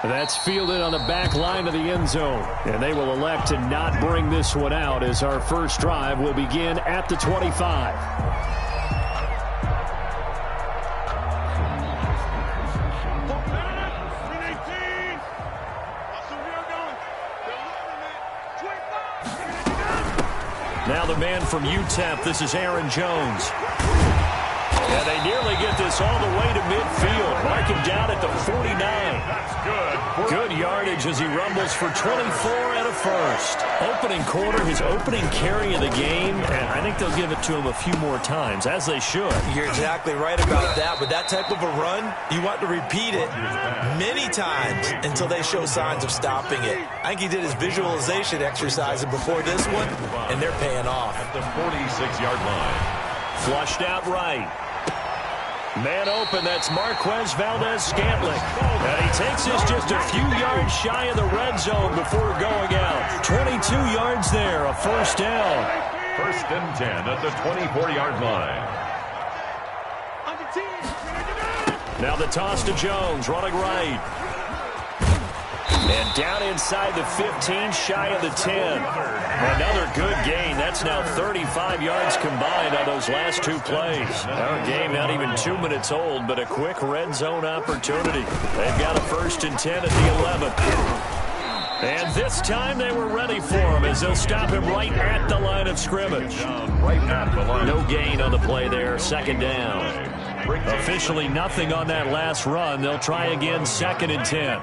That's fielded on the back line of the end zone. And they will elect to not bring this one out as our first drive will begin at the 25. Now the man from UTEP, this is Aaron Jones. And they nearly get this all the way to midfield. Mark him down at the 49. That's good. Good yardage as he rumbles for 24 and a first. Opening quarter, his opening carry of the game, and I think they'll give it to him a few more times, as they should. You're exactly right about that. With that type of a run, you want to repeat it many times until they show signs of stopping it. I think he did his visualization exercise before this one, and they're paying off. At the 46-yard line. Flushed out right. Man open, that's Marquez Valdez-Scantling. And he takes this just a few yards shy of the red zone before going out. 22 yards there, a first down. First and 10 at the 24-yard line. Now the toss to Jones, running right. And down inside the 15, shy of the 10. Another good gain. That's now 35 yards combined on those last two plays. Our game not even 2 minutes old, but a quick red zone opportunity. They've got a first and 10 at the 11th. And this time they were ready for him as they'll stop him right at the line of scrimmage. Right at the line. No gain on the play there, second down. Officially nothing on that last run. They'll try again, second and 10.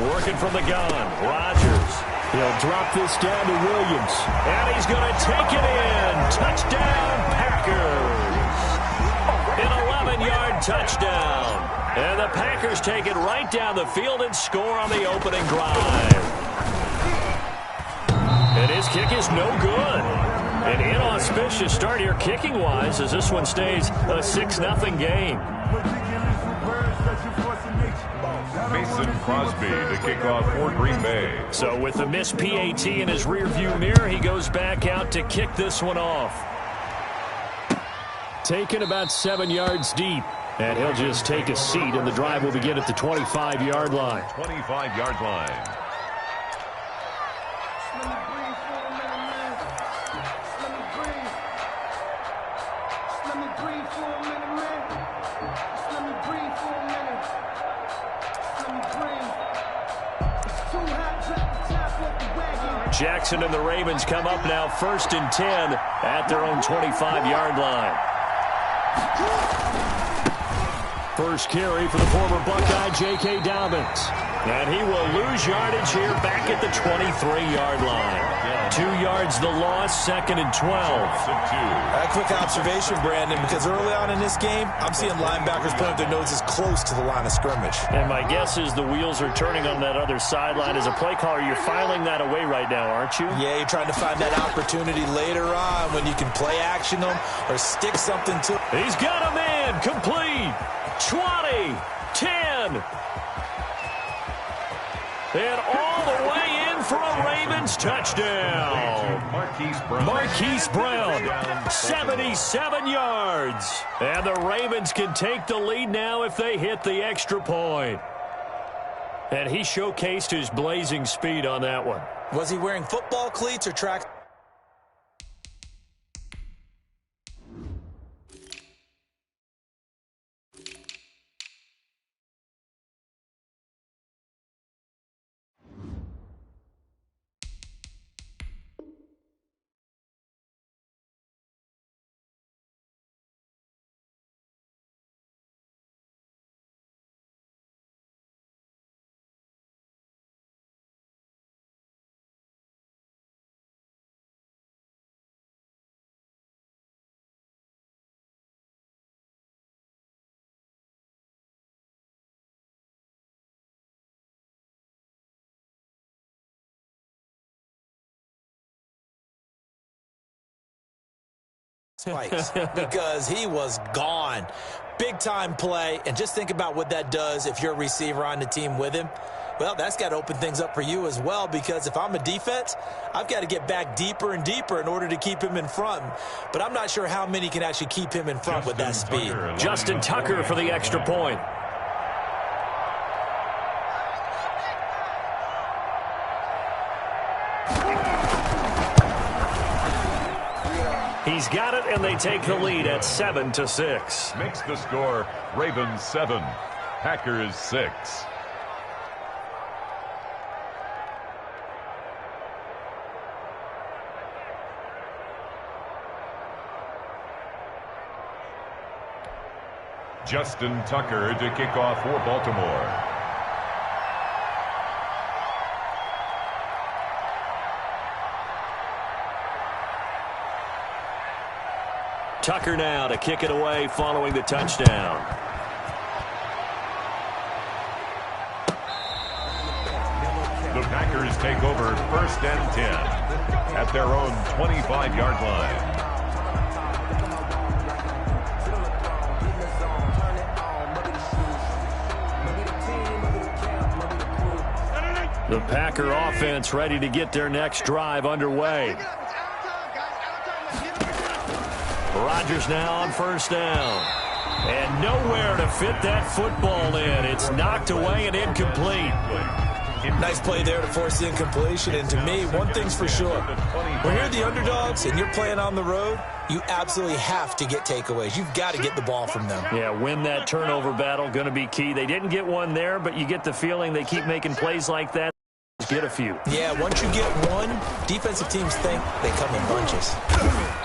Working from the gun, Rodgers. He'll drop this down to Williams. And he's going to take it in. Touchdown, Packers. An 11-yard touchdown. And the Packers take it right down the field and score on the opening drive. And his kick is no good. An inauspicious start here kicking-wise as this one stays a 6-0 game. Mason Crosby to kick off for Green Bay. So with the missed PAT in his rearview mirror, he goes back out to kick this one off. Taken about 7 yards deep. And he'll just take a seat, and the drive will begin at the 25-yard line. 25-yard line. Jackson and the Ravens come up now first and 10 at their own 25-yard line. First carry for the former Buckeye, J.K. Dobbins. And he will lose yardage here back at the 23-yard line. 2 yards the loss, second and 12. A quick observation, Brandon, because early on in this game, I'm seeing linebackers putting their noses close to the line of scrimmage. And my guess is the wheels are turning on that other sideline. As a play caller, you're filing that away right now, aren't you? Yeah, you're trying to find that opportunity later on when you can play action them or stick something to. He's got a man, complete. 20, 10. And all the way in for a Ravens touchdown. Marquise Brown, 77 yards. And the Ravens can take the lead now if they hit the extra point. And he showcased his blazing speed on that one. Was he wearing football cleats or track? spikes because he was gone. Big-time play, and just think about what that does if you're a receiver on the team with him. Well, that's got to open things up for you as well, because if I'm a defense, I've got to get back deeper and deeper in order to keep him in front. But I'm not sure how many can actually keep him in front with that speed. Justin Tucker for the extra point. He's got it, and they take the lead at 7-6. Makes the score Ravens 7, Packers 6. Justin Tucker to kick off for Baltimore. Tucker now to kick it away following the touchdown. The Packers take over 1st and 10 at their own 25-yard line. The Packer offense ready to get their next drive underway. Rodgers now on 1st down. And nowhere to fit that football in. It's knocked away and incomplete. Nice play there to force the incompletion. And to me, one thing's for sure. When you're the underdogs and you're playing on the road, you absolutely have to get takeaways. You've got to get the ball from them. Yeah, win that turnover battle, going to be key. They didn't get one there, but you get the feeling they keep making plays like that. Get a few. Yeah, once you get one, defensive teams think they come in bunches.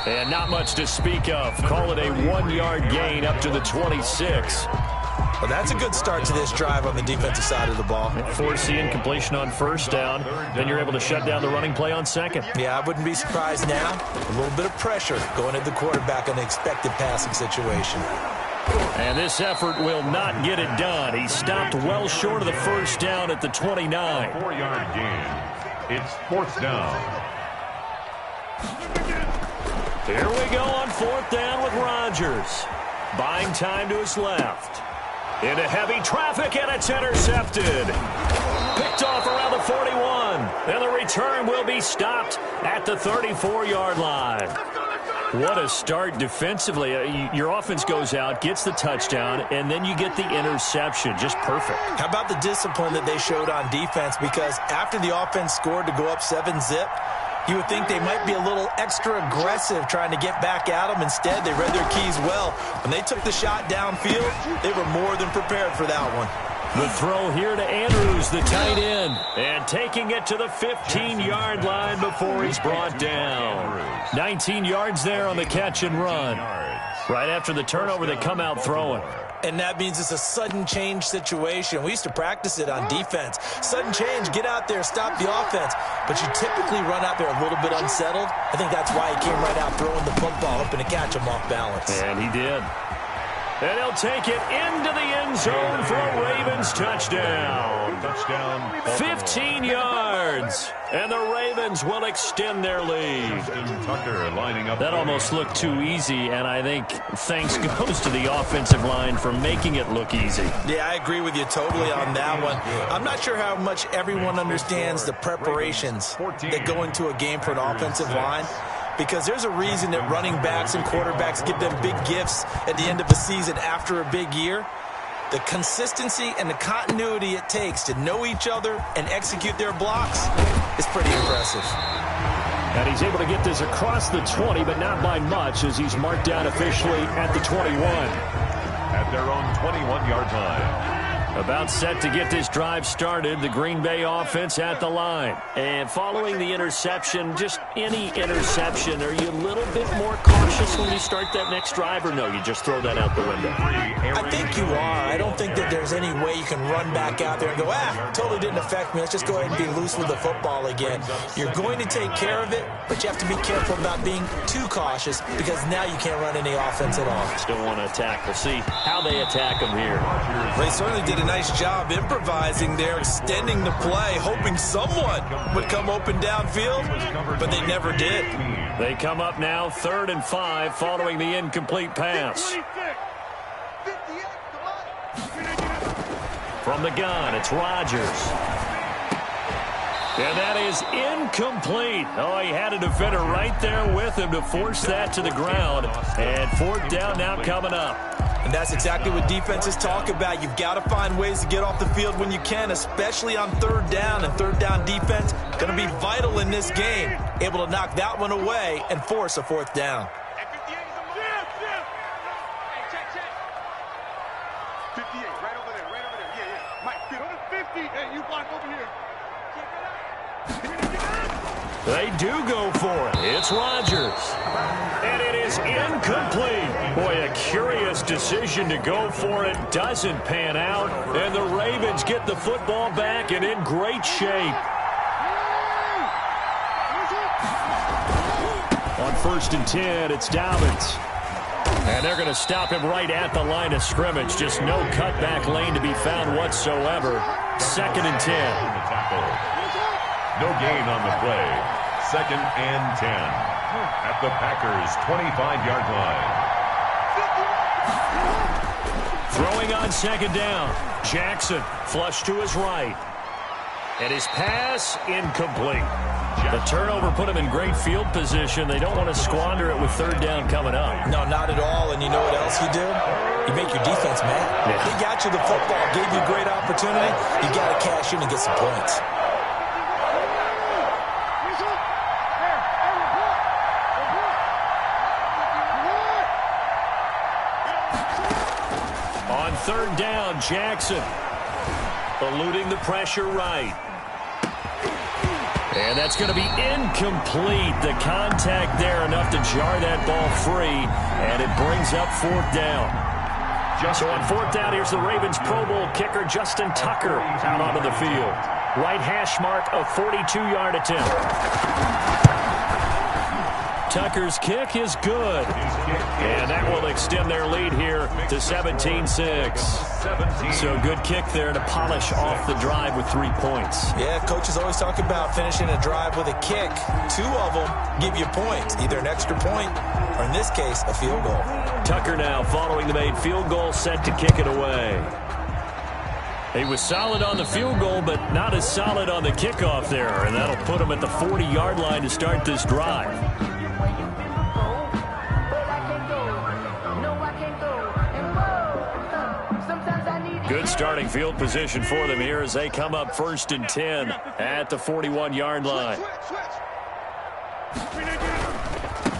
And not much to speak of. Call it a 1-yard gain up to the 26. Well, that's a good start to this drive on the defensive side of the ball. Force the incompletion on 1st down. Then you're able to shut down the running play on 2nd. Yeah, I wouldn't be surprised now. A little bit of pressure going at the quarterback on the expected passing situation. And this effort will not get it done. He stopped well short of the 1st down at the 29. 4-yard gain. It's 4th down. Here we go on 4th down with Rodgers. Buying time to his left. Into heavy traffic, and it's intercepted. Picked off around the 41. And the return will be stopped at the 34-yard line. What a start defensively. Your offense goes out, gets the touchdown, and then you get the interception. Just perfect. How about the discipline that they showed on defense? Because after the offense scored to go up 7-zip, you would think they might be a little extra aggressive trying to get back at them. Instead, they read their keys well. When they took the shot downfield, they were more than prepared for that one. The throw here to Andrews, the tight end. And taking it to the 15-yard line before he's brought down. 19 yards there on the catch and run. Right after the turnover, they come out throwing. And that means it's a sudden change situation. We used to practice it on defense. Sudden change, get out there, stop the offense. But you typically run out there a little bit unsettled. I think that's why he came right out throwing the football, hoping to catch him off balance. And he did. And he'll take it into the end zone for a Ravens touchdown. 15 yards. And the Ravens will extend their lead. That almost looked too easy, and I think thanks goes to the offensive line for making it look easy. Yeah, I agree with you totally on that one. I'm not sure how much everyone understands the preparations that go into a game for an offensive line. Because there's a reason that running backs and quarterbacks give them big gifts at the end of the season after a big year. The consistency and the continuity it takes to know each other and execute their blocks is pretty impressive. And he's able to get this across the 20, but not by much, as he's marked down officially at the 21. At their own 21-yard line. About set to get this drive started, the Green Bay offense at the line. And following the interception, just any interception, are you a little bit more cautious when you start that next drive, or no, you just throw that out the window? I think you are. I don't think that there's any way you can run back out there and go, totally didn't affect me. Let's just go ahead and be loose with the football again. You're going to take care of it, but you have to be careful about being too cautious, because now you can't run any offense at all. Just don't want to attack. We'll see how they attack them here. They certainly did a nice job improvising there, extending the play, hoping someone would come open downfield, but they never did. They come up now 3rd and 5 following the incomplete pass. From the gun, it's Rodgers. And that is incomplete. Oh, he had a defender right there with him to force that to the ground. And 4th down now coming up. And that's exactly what defenses talk about. You've got to find ways to get off the field when you can, especially on 3rd down. And 3rd down defense going to be vital in this game. Able to knock that one away and force a 4th down. 58, right over there, yeah. Mike, 50, hey, you block over here. They do go for it. It's Rodgers. And it is incomplete. Boy, a curious decision to go for it. Doesn't pan out. And the Ravens get the football back and in great shape. On 1st and 10, it's Dobbins. And they're going to stop him right at the line of scrimmage. Just no cutback lane to be found whatsoever. 2nd and 10. No gain on the play. 2nd and 10 at the Packers' 25-yard line. Throwing on 2nd down. Jackson flush to his right. And his pass incomplete. The turnover put him in great field position. They don't want to squander it with 3rd down coming up. No, not at all. And you know what else you do? You make your defense mad. Yeah. He got you the football, gave you a great opportunity. You got to cash in and get some points. On 3rd down, Jackson eluding the pressure right. And that's going to be incomplete. The contact there enough to jar that ball free, and it brings up 4th down. So on 4th down, here's the Ravens Pro Bowl kicker Justin Tucker out onto the field. Right hash mark, a 42-yard attempt. Tucker's kick is good. And that will extend their lead here to 17-6. So good kick there to polish off the drive with 3 points. Yeah, coaches always talk about finishing a drive with a kick. 2 of them give you points, either an extra point or, in this case, a field goal. Tucker now following the made field goal, set to kick it away. He was solid on the field goal, but not as solid on the kickoff there. And that'll put him at the 40-yard line to start this drive. Good starting field position for them here as they come up 1st and 10 at the 41-yard line.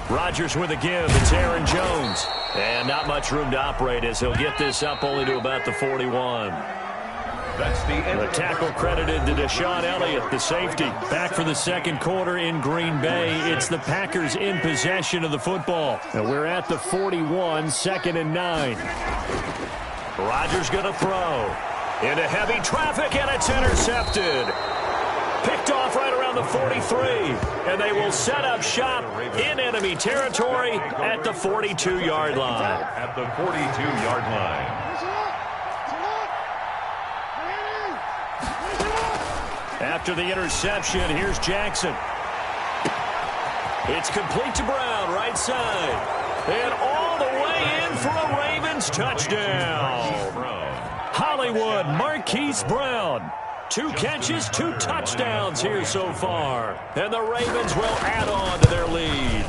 Rodgers with a give. It's Aaron Jones. And not much room to operate as he'll get this up only to about the 41. That's the tackle credited to Deshaun Elliott, the safety. Back for the 2nd quarter in Green Bay. It's the Packers in possession of the football. And we're at the 41, 2nd and 9. Rodgers going to throw into heavy traffic, and it's intercepted. Picked off right around the 43, and they will set up shop in enemy territory at the 42-yard line. At the 42-yard line. After the interception, here's Jackson. It's complete to Brown, right side. And all the way in for a Ravens touchdown. Hollywood Marquise Brown. 2 catches, 2 touchdowns here so far. And the Ravens will add on to their lead.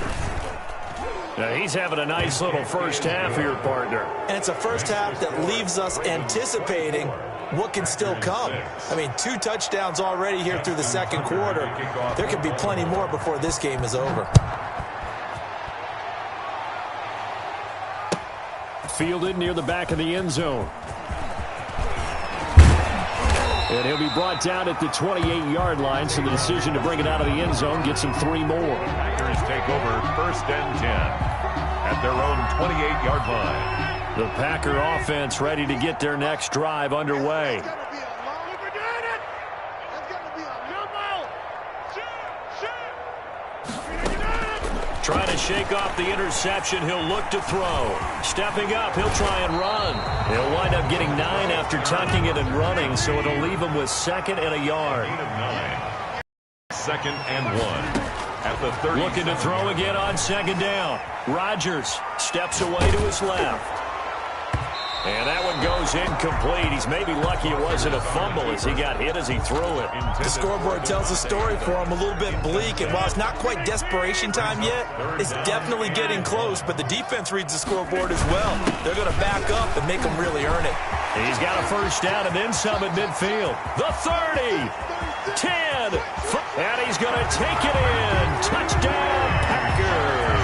Now he's having a nice little first half here, partner. And it's a first half that leaves us anticipating what can still come. I mean, 2 touchdowns already here through the 2nd quarter. There could be plenty more before this game is over. Fielded near the back of the end zone. And he'll be brought down at the 28-yard line, so the decision to bring it out of the end zone gets him 3 more. Packers take over 1st and 10 at their own 28-yard line. The Packer offense ready to get their next drive underway. Trying to shake off the interception. He'll look to throw. Stepping up, he'll try and run. He'll wind up getting 9 after tucking it and running, so it'll leave him with 2nd and a yard. 2nd and 1 at the 30. Looking to throw again on second down. Rodgers steps away to his left. And that one goes incomplete. He's maybe lucky it wasn't a fumble as he got hit as he threw it. The scoreboard tells a story for him, a little bit bleak. And while it's not quite desperation time yet, it's definitely getting close. But the defense reads the scoreboard as well. They're going to back up and make them really earn it. He's got a first down and then some at midfield. The 30, 10, and he's going to take it in. Touchdown, Packers.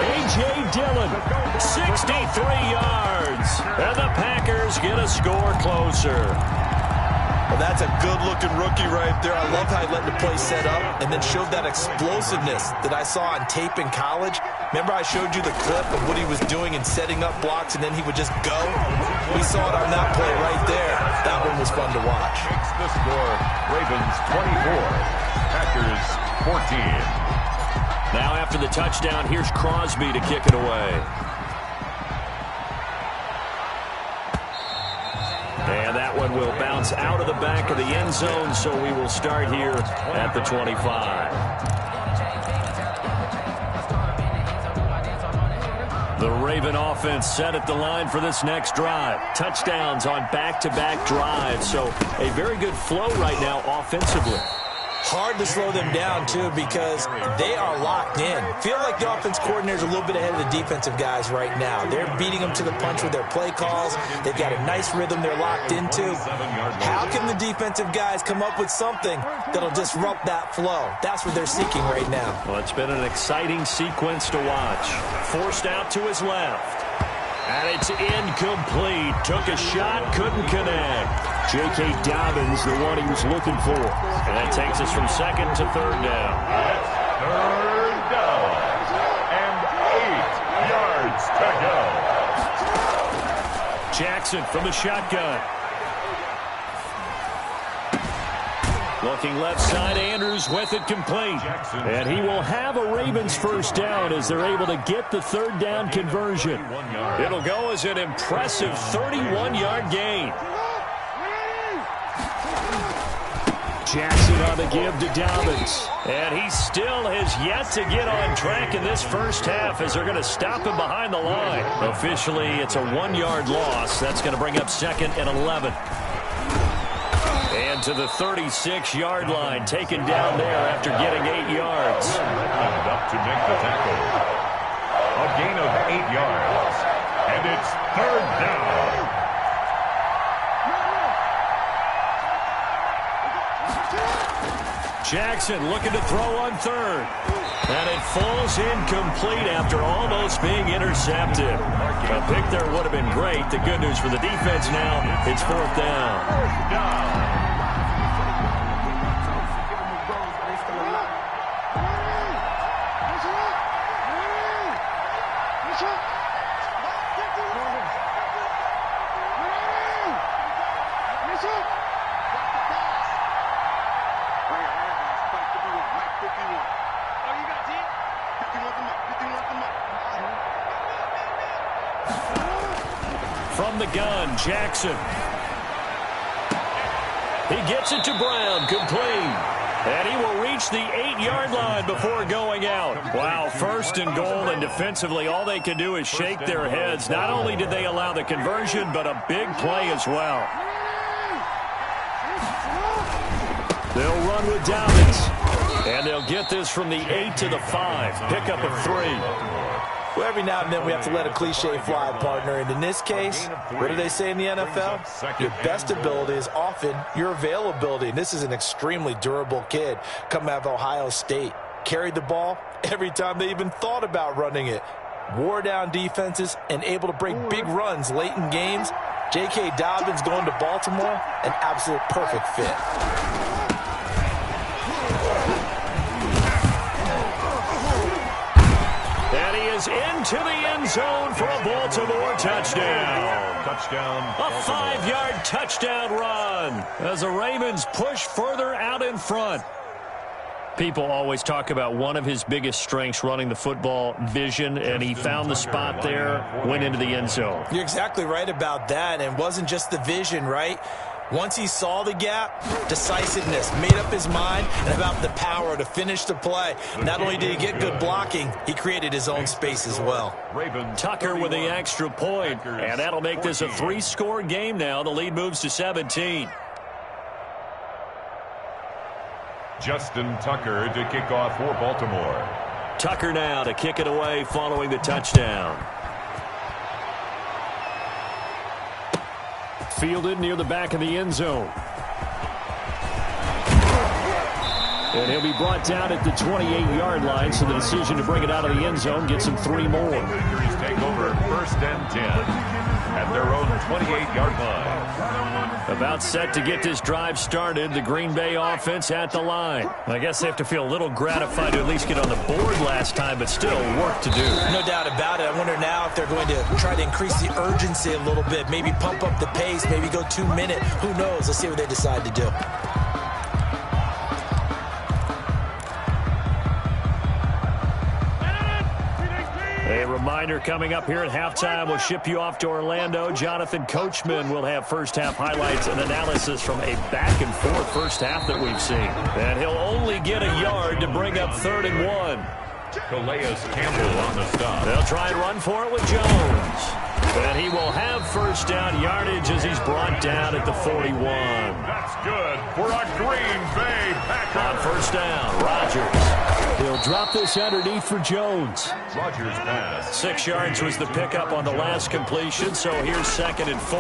A.J. Dillon, 63 yards. And the Packers get a score closer. Well, that's a good-looking rookie right there. I love how he let the play set up and then showed that explosiveness that I saw on tape in college. Remember I showed you the clip of what he was doing and setting up blocks, and then he would just go? We saw it on that play right there. That one was fun to watch. Makes the score Ravens 24, Packers 14. Now after the touchdown, here's Crosby to kick it away. And that one will bounce out of the back of the end zone, so we will start here at the 25. The Raven offense set at the line for this next drive. Touchdowns on back-to-back drives, so a very good flow right now offensively. Hard to slow them down, too, because they are locked in. Feel like the offense coordinator's a little bit ahead of the defensive guys right now. They're beating them to the punch with their play calls. They've got a nice rhythm they're locked into. How can the defensive guys come up with something that'll disrupt that flow? That's what they're seeking right now. Well, it's been an exciting sequence to watch. Forced out to his left. And it's incomplete. Took a shot, couldn't connect. J.K. Dobbins, the one he was looking for. And that takes us from second to third down. Third down. And 8 yards to go. Jackson from the shotgun. Looking left side, Andrews with it complete. And he will have a Ravens first down as they're able to get the third down conversion. It'll go as an impressive 31-yard gain. Jackson on the give to Dobbins. And he still has yet to get on track in this first half as they're going to stop him behind the line. Officially, it's a 1-yard loss. That's going to bring up second and 11. And to the 36-yard line, taken down there after getting 8 yards. Up to make the tackle. A gain of 8 yards. And it's third down. Jackson looking to throw on third. And it falls incomplete after almost being intercepted. A pick there would have been great. The good news for the defense now, it's fourth down. Fourth down. From the gun, Jackson. He gets it to Brown, complete. And he will reach the 8-yard line before going out. Wow, first and goal, and defensively all they can do is shake their heads. Not only did they allow the conversion, but a big play as well. They'll run with Dobbins. And they'll get this from the 8 to the 5. Pickup of 3. Well, every now and then we have to let a cliche fly, partner. And in this case, what do they say in the NFL? Your best ability is often your availability. And this is an extremely durable kid coming out of Ohio State. Carried the ball every time they even thought about running it. Wore down defenses and able to break big runs late in games. J.K. Dobbins going to Baltimore, an absolute perfect fit. And he is into the end zone for a Baltimore touchdown. A 5-yard touchdown run as the Ravens push further out in front. People always talk about one of his biggest strengths running the football, vision, and he found the spot there, went into the end zone. You're exactly right about that, and it wasn't just the vision, right? Once he saw the gap, decisiveness, made up his mind, and about the power to finish the play. Not only did he get good blocking, he created his own space as well. Tucker with the extra point, and that'll make this a 3-score game now. The lead moves to 17. Justin Tucker to kick off for Baltimore. Tucker now to kick it away following the touchdown. Fielded near the back of the end zone. And he'll be brought down at the 28-yard line, so the decision to bring it out of the end zone gets him 3 more. Packers take over 1st and 10 at their own 28-yard line. About set to get this drive started. The Green Bay offense at the line. I guess they have to feel a little gratified to at least get on the board last time, but still work to do. No doubt about it. I wonder now if they're going to try to increase the urgency a little bit, maybe pump up the pace, maybe go 2-minute. Who knows? Let's see what they decide to do. A reminder coming up here at halftime. We'll ship you off to Orlando. Jonathan Coachman will have first-half highlights and analysis from a back-and-forth first half that we've seen. And he'll only get a yard to bring up 3rd and 1. Calais Campbell on the stop. They'll try and run for it with Jones. And he will have first down yardage as he's brought down at the 41. That's good for a Green Bay Packer. On first down, Rodgers. He'll drop this underneath for Jones. Rodgers pass. 6 yards was the pickup on the last completion, so here's 2nd and 4.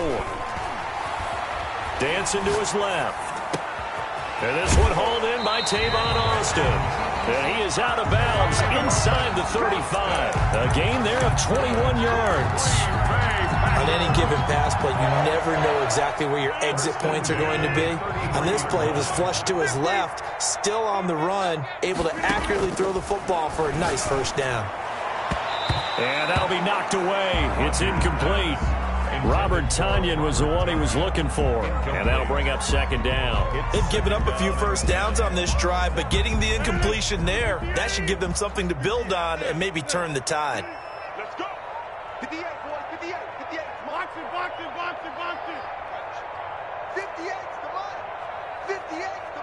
Dancing to his left. And this one hauled in by Tavon Austin. And he is out of bounds inside the 35. A gain there of 21 yards. On any given pass play, you never know exactly where your exit points are going to be. On this play, it was flushed to his left, still on the run, able to accurately throw the football for a nice first down. And that'll be knocked away. It's incomplete. Robert Tonyan was the one he was looking for. And that'll bring up 2nd down. They've given up a few first downs on this drive, but getting the incompletion there, that should give them something to build on and maybe turn the tide. Let's go. 58, boys. 58. 58. Boxing, boxing, boxing, boxing. 58's the money. 58's the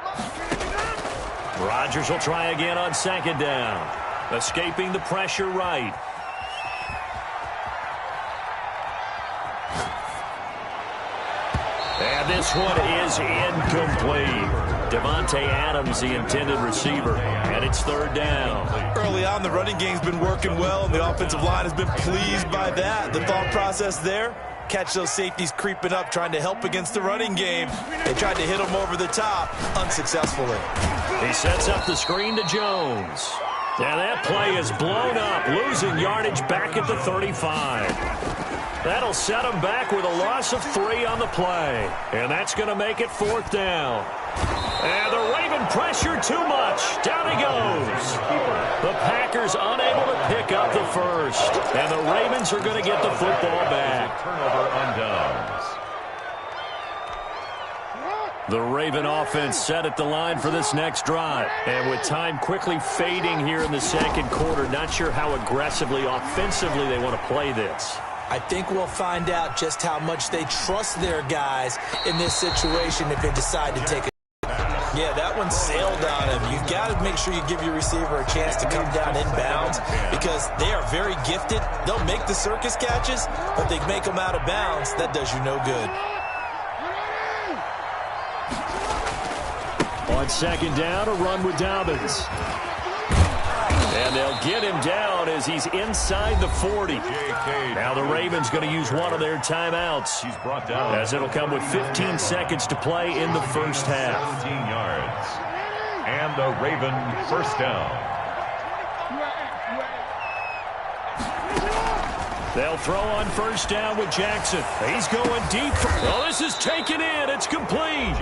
money. Rodgers will try again on 2nd down. Escaping the pressure right. And this one is incomplete. Devontae Adams, the intended receiver, and it's 3rd down. Early on, the running game's been working well, and the offensive line has been pleased by that. The thought process there, catch those safeties creeping up, trying to help against the running game. They tried to hit him over the top, unsuccessfully. He sets up the screen to Jones. And that play is blown up, losing yardage back at the 35. That'll set him back with a loss of 3 on the play. And that's going to make it 4th down. And the Raven pressure too much. Down he goes. The Packers unable to pick up the first. And the Ravens are going to get the football back. Turnover on downs. The Raven offense set at the line for this next drive. And with time quickly fading here in the 2nd quarter, not sure how aggressively, offensively they want to play this. I think we'll find out just how much they trust their guys in this situation if they decide to take it. Yeah, that one sailed on him. You've got to make sure you give your receiver a chance to come down inbounds because they are very gifted. They'll make the circus catches, but they make them out of bounds. That does you no good. On 2nd down, a run with Dobbins. And they'll get him down as he's inside the 40. Now the Ravens going to use one of their timeouts. He's brought down as it'll come with 15 seconds to play in the first half. 17 yards. And the Raven first down. They'll throw on first down with Jackson. He's going deep. Oh, this is taken in. It's complete.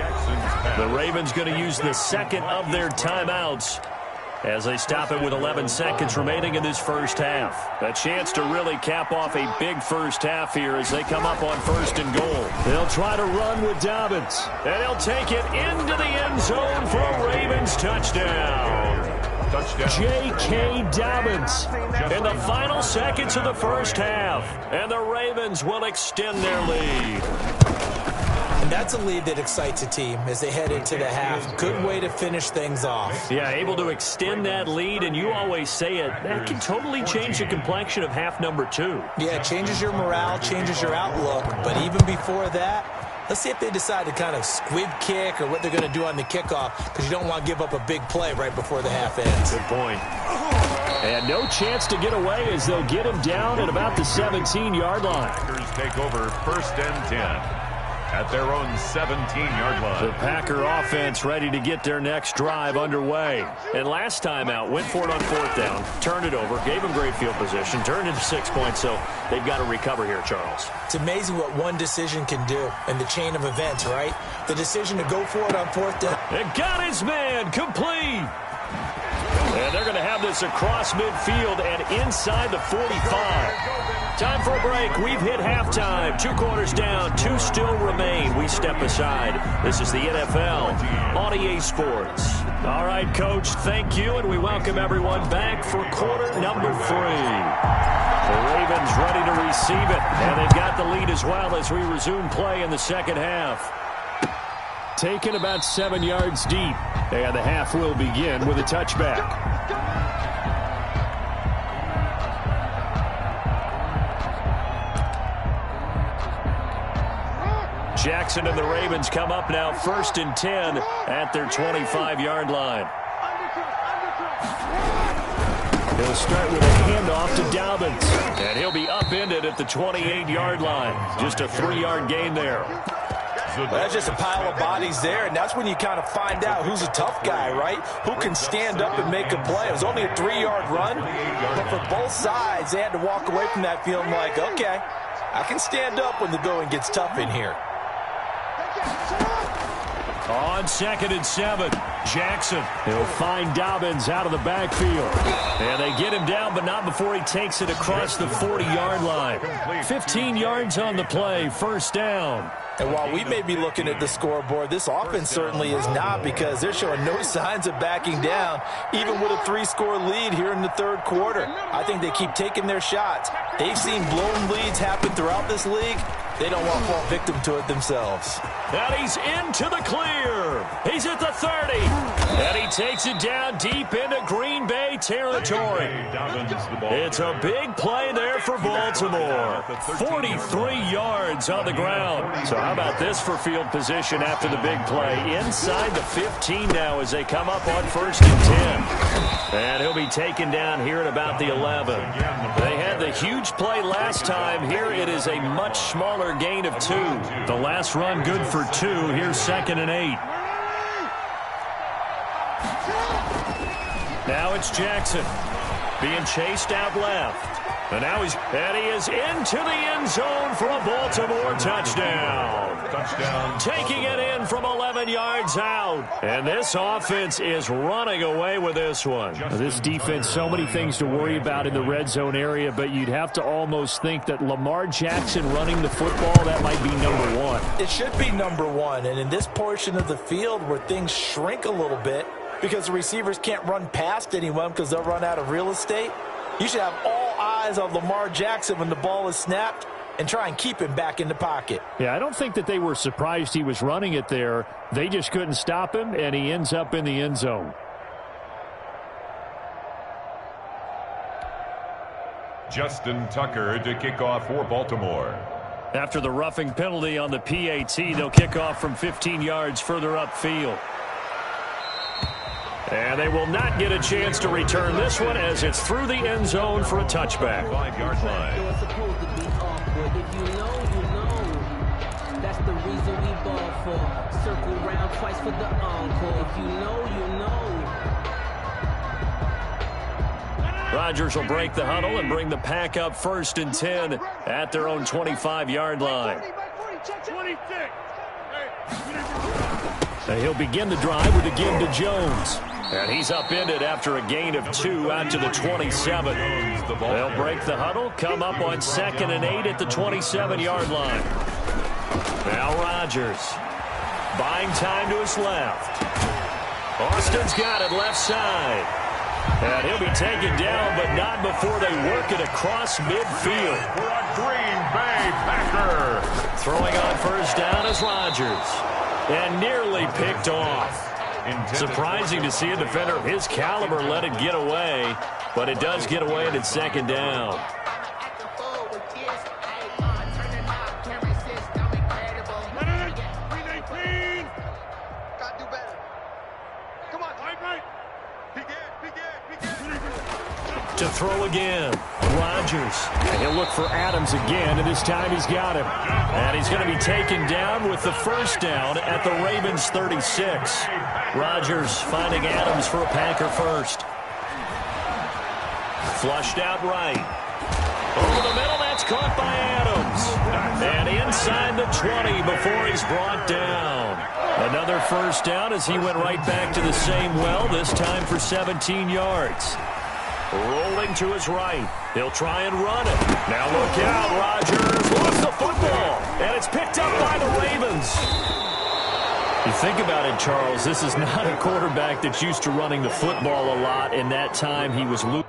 The Ravens going to use the 2nd of their timeouts as they stop it with 11 seconds remaining in this first half. A chance to really cap off a big first half here as they come up on 1st and goal. They'll try to run with Dobbins. And he'll take it into the end zone for a Ravens touchdown. J.K. Dobbins in the final seconds of the first half. And the Ravens will extend their lead. And that's a lead that excites a team as they head into the half. Good way to finish things off. Yeah, able to extend that lead, and you always say it, that can totally change the complexion of half number 2. Yeah, it changes your morale, changes your outlook. But even before that, let's see if they decide to kind of squib kick or what they're going to do on the kickoff, because you don't want to give up a big play right before the half ends. Good point. And no chance to get away as they'll get him down at about the 17-yard line. Packers take over 1st and 10 at their own 17-yard line. The Packer offense ready to get their next drive underway. And last time out, went for it on 4th down, turned it over, gave them great field position, turned into 6 points, so they've got to recover here, Charles. It's amazing what one decision can do in the chain of events, right? The decision to go for it on 4th down. And got his man, complete. And they're going to have this across midfield and inside the 45. Time for a break. We've hit halftime. 2 quarters down. 2 still remain. We step aside. This is the NFL on EA Sports. All right, Coach, thank you, and we welcome everyone back for quarter number 3. The Ravens ready to receive it, and they've got the lead as well as we resume play in the second half. Taken about 7 yards deep, and the half will begin with a touchback. Jackson and the Ravens come up now 1st and 10 at their 25-yard line. He'll start with a handoff to Dobbins, and he'll be upended at the 28-yard line. Just a 3-yard gain there. Well, that's just a pile of bodies there, and that's when you kind of find out who's a tough guy, right? Who can stand up and make a play. It was only a 3-yard run, but for both sides, they had to walk away from that feeling like, okay, I can stand up when the going gets tough in here. On 2nd and 7, Jackson. He'll find Dobbins out of the backfield. And they get him down, but not before he takes it across the 40-yard line. 15 yards on the play, 1st down. And while we may be looking at the scoreboard, this offense certainly is not, because they're showing no signs of backing down, even with a 3-score lead here in the 3rd quarter. I think they keep taking their shots. They've seen blown leads happen throughout this league. They don't want to fall victim to it themselves. And he's into the clear. He's at the 30. And he takes it down deep into Green Bay territory. It's a big play there for Baltimore. 43 yards on the ground. So how about this for field position after the big play? Inside the 15 now as they come up on 1st and 10. And he'll be taken down here at about the 11. They had the huge play last time. Here it is a much smaller gain of 2. The last run good for 2. Here's 2nd and 8. Now it's Jackson being chased out left. And now he is into the end zone for a Baltimore touchdown. Taking it in from 11 yards out. And this offense is running away with this one. This defense, so many things to worry about in the red zone area, but you'd have to almost think that Lamar Jackson running the football, that might be number 1. It should be number 1. And in this portion of the field where things shrink a little bit because the receivers can't run past anyone because they'll run out of real estate, you should have all eyes on Lamar Jackson when the ball is snapped and try and keep him back in the pocket. Yeah, I don't think that they were surprised he was running it there. They just couldn't stop him, and he ends up in the end zone. Justin Tucker to kick off for Baltimore. After the roughing penalty on the PAT, they'll kick off from 15 yards further upfield. And they will not get a chance to return this one as it's through the end zone for a touchback. 5-yard line. It's supposed to be awkward. If you know, you know. That's the reason we ball for. Circle round twice for the encore. If you know, you know. Rodgers will break the huddle and bring the pack up 1st and 10 at their own 25-yard line. And he'll begin the drive with a give to Jones. And he's upended after a gain of 2 out to the 27. They'll break the huddle, come up on 2nd and 8 at the 27-yard line. Now Rodgers buying time to his left. Austin's got it left side. And he'll be taken down, but not before they work it across midfield. For a Green Bay Packer. Throwing on first down is Rodgers. And nearly picked off. Surprising to see a defender of his caliber let it get away, but it does get away and it's second down. To throw again, Rodgers. And he'll look for Adams again, and this time he's got him. And he's going to be taken down with the first down at the Ravens 36. Rodgers finding Adams for a Packer first. Flushed out right. Over the middle, that's caught by Adams. And inside the 20 before he's brought down. Another first down as he went right back to the same well, this time for 17 yards. Rolling to his right. He'll try and run it. Now look out, Rodgers lost the football. And it's picked up by the Ravens. You think about it, Charles, this is not a quarterback that's used to running the football a lot, and that time he was losing.